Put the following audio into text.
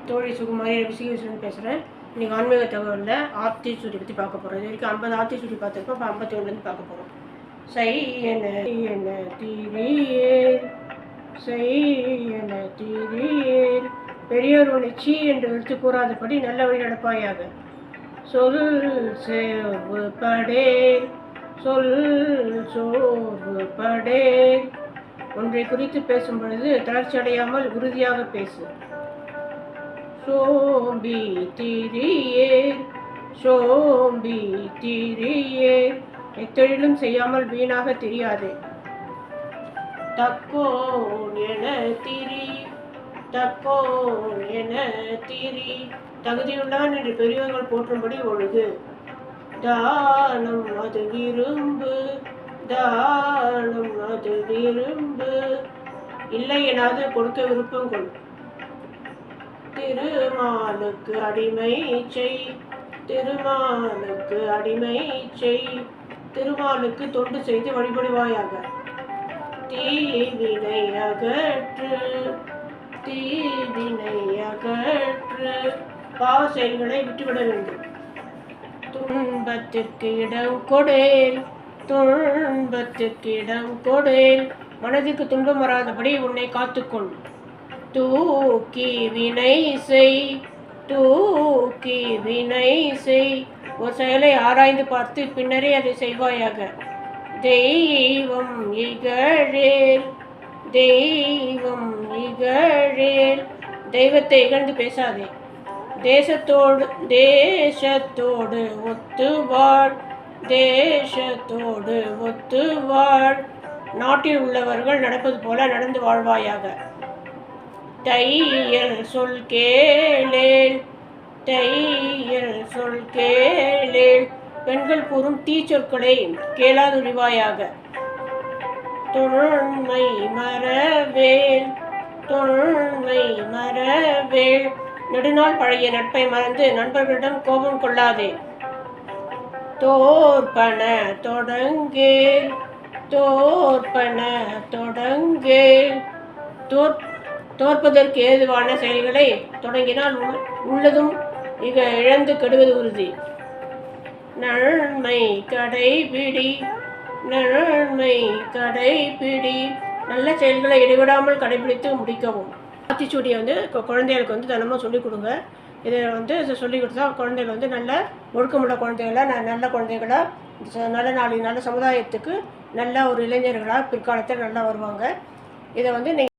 தோழி சுகுமாரி விசிகேஸ்வரன் பேசுகிறேன். இன்றைக்கி ஆன்மீக தகவலில் ஆத்திச்சூடி பற்றி பார்க்க போகிறோம். இது வரைக்கும் 50 ஆத்திச்சூடி பார்த்துருக்கோம். இப்போ 51 பார்க்க போகிறோம். சை என தீரியேல் சை என தீரியேல் பெரியோர் உணர்ச்சி என்று விடுத்து கூறாதபடி நல்ல வழி நடப்பாயாக. சொல் சேவு படேல் சொல் சோர்வு படேல் ஒன்றை குறித்து பேசும் பொழுது தளர்ச்சி அடையாமல் உறுதியாக பேசு. சோம்பி திரியேல் சோம்பி திரியேல் எத்தொழிலும் செய்யாமல் வீணாக தெரியாது. தக்கோன் என திரி தக்கோன் என திரி தகுதியுள்ளான் என்று பெரியவர்கள் போற்றும்படி ஒழுகு. தானம் அது விரும்பு தானம் அது விரும்பு இல்லை எனாது கொடுக்க விருப்பம் கொள். திருமாலுக்கு அடிமை செய் திருமாலுக்கு அடிமை செய் திருமாலுக்கு தொண்டு செய்து வழிபடுவாயாக. தீவினை அகற்று தீவினை அகற்று பாவ செயல்களை விட்டுவிட வேண்டும். துன்பத்திற்கு இடம் கொடேல் துன்பத்திற்கு இடம் கொடேல் மனதிற்கு துன்பம் வராதபடி உன்னை காத்துக்கொள். தூக்கி வினை செய் தூக்கி வினை செய் ஒரு செயலை ஆராய்ந்து பார்த்து பின்னரே அதை செய்வாயாக. தெய்வம் இகழேல் தெய்வம் இகழேல் தெய்வத்தை இகழ்ந்து பேசாதே. தேசத்தோடு ஒத்து வாழ் தேசத்தோடு ஒத்து வாழ் நாட்டில் உள்ளவர்கள் நடப்பது போல நடந்து வாழ்வாயாக. தையல் சொல் கேளேல் தையல் சொல் கேளேல் பெண்கள் கூறும் தீச்சொற்களை கேளாதுழிவாயாக. தொன்மை மறவேல் தொன்மை மறவேல் நெடுநாள் பழைய நட்பை மறந்து நண்பர்களிடம் கோபம் கொள்ளாதே. தோற்பன தொடங்கேல் தோற்பன தொடங்கேல் தோற்பதற்கு ஏதுவான செயல்களை தொடங்கினால் உள்ளதும் இழந்து கெடுவது உறுதி. நன்மை கடைபிடி நன்மை கடைபிடி நல்ல செயல்களை இடைவிடாமல் கடைபிடித்து முடிக்கவும். ஆத்திச்சூடியை குழந்தைகளுக்கு தினமும் சொல்லிக் கொடுங்க. இதை சொல்லிக் கொடுத்தா குழந்தைகள் நல்ல ஒழுக்கமுள்ள குழந்தைகளாக நல்ல குழந்தைகளாக நல்ல நாளைக்கு நல்ல சமுதாயத்துக்கு நல்ல ஒரு இளைஞர்களாக பிற்காலத்தில் நல்லா வருவாங்க. இதை நீங்கள்